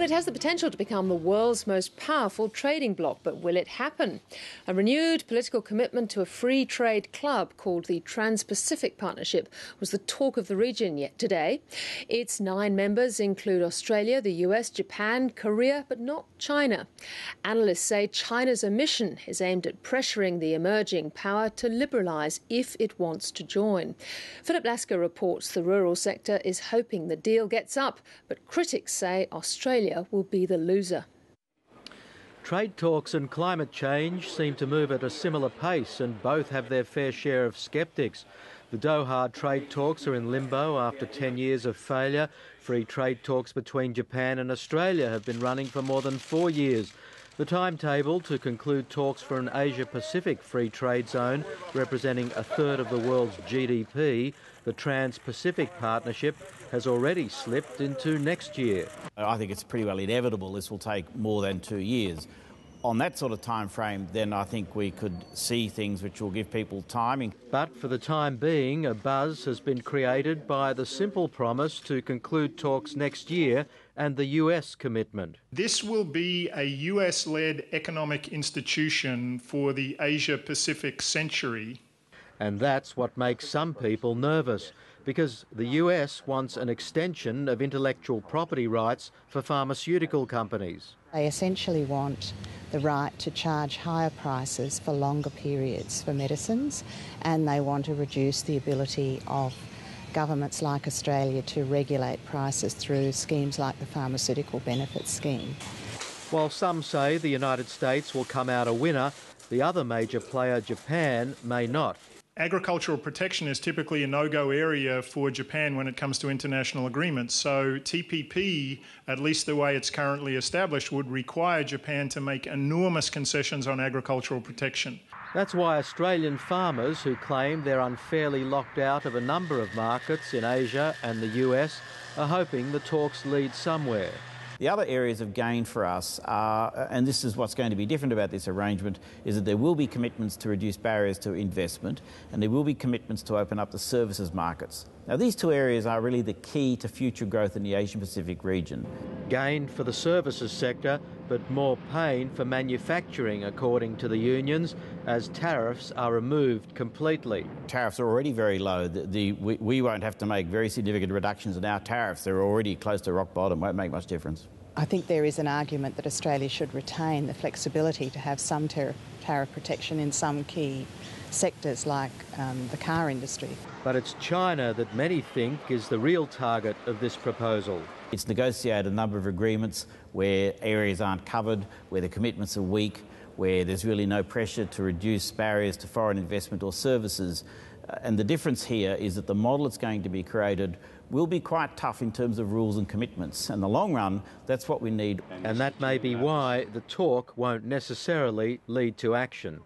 Well, it has the potential to become the world's most powerful trading bloc, but will it happen? A renewed political commitment to a free trade club called the Trans-Pacific Partnership was the talk of the region yet today. Its 9 members include Australia, the US, Japan, Korea, but not China. Analysts say China's omission is aimed at pressuring the emerging power to liberalise if it wants to join. Philip Lasker reports the rural sector is hoping the deal gets up, but critics say Australia will be the loser. Trade talks and climate change seem to move at a similar pace, and both have their fair share of sceptics. The Doha trade talks are in limbo after 10 years of failure. Free trade talks between Japan and Australia have been running for more than 4 years. The timetable to conclude talks for an Asia-Pacific free trade zone representing a third of the world's GDP, the Trans-Pacific Partnership, has already slipped into next year. I think it's pretty well inevitable this will take more than 2 years. On that sort of time frame, then I think we could see things which will give people timing. But for the time being, a buzz has been created by the simple promise to conclude talks next year and the US commitment. This will be a US-led economic institution for the Asia-Pacific century. And that's what makes some people nervous, because the US wants an extension of intellectual property rights for pharmaceutical companies. They essentially want the right to charge higher prices for longer periods for medicines, and they want to reduce the ability of governments like Australia to regulate prices through schemes like the Pharmaceutical Benefits Scheme. While some say the United States will come out a winner, the other major player, Japan, may not. Agricultural protection is typically a no-go area for Japan when it comes to international agreements. So TPP, at least the way it's currently established, would require Japan to make enormous concessions on agricultural protection. That's why Australian farmers who claim they're unfairly locked out of a number of markets in Asia and the US are hoping the talks lead somewhere. The other areas of gain for us are, and this is what's going to be different about this arrangement, is that there will be commitments to reduce barriers to investment, and there will be commitments to open up the services markets. Now, these 2 areas are really the key to future growth in the Asian-Pacific region. Gain for the services sector, but more pain for manufacturing, according to the unions, as tariffs are removed completely. Tariffs are already very low. We won't have to make very significant reductions in our tariffs. They're already close to rock bottom. Won't make much difference. I think there is an argument that Australia should retain the flexibility to have some tariff protection in some key sectors like the car industry. But it's China that many think is the real target of this proposal. It's negotiated a number of agreements where areas aren't covered, where the commitments are weak, where there's really no pressure to reduce barriers to foreign investment or services. And the difference here is that the model that's going to be created will be quite tough in terms of rules and commitments. In the long run, that's what we need. And that may be why the talk won't necessarily lead to action.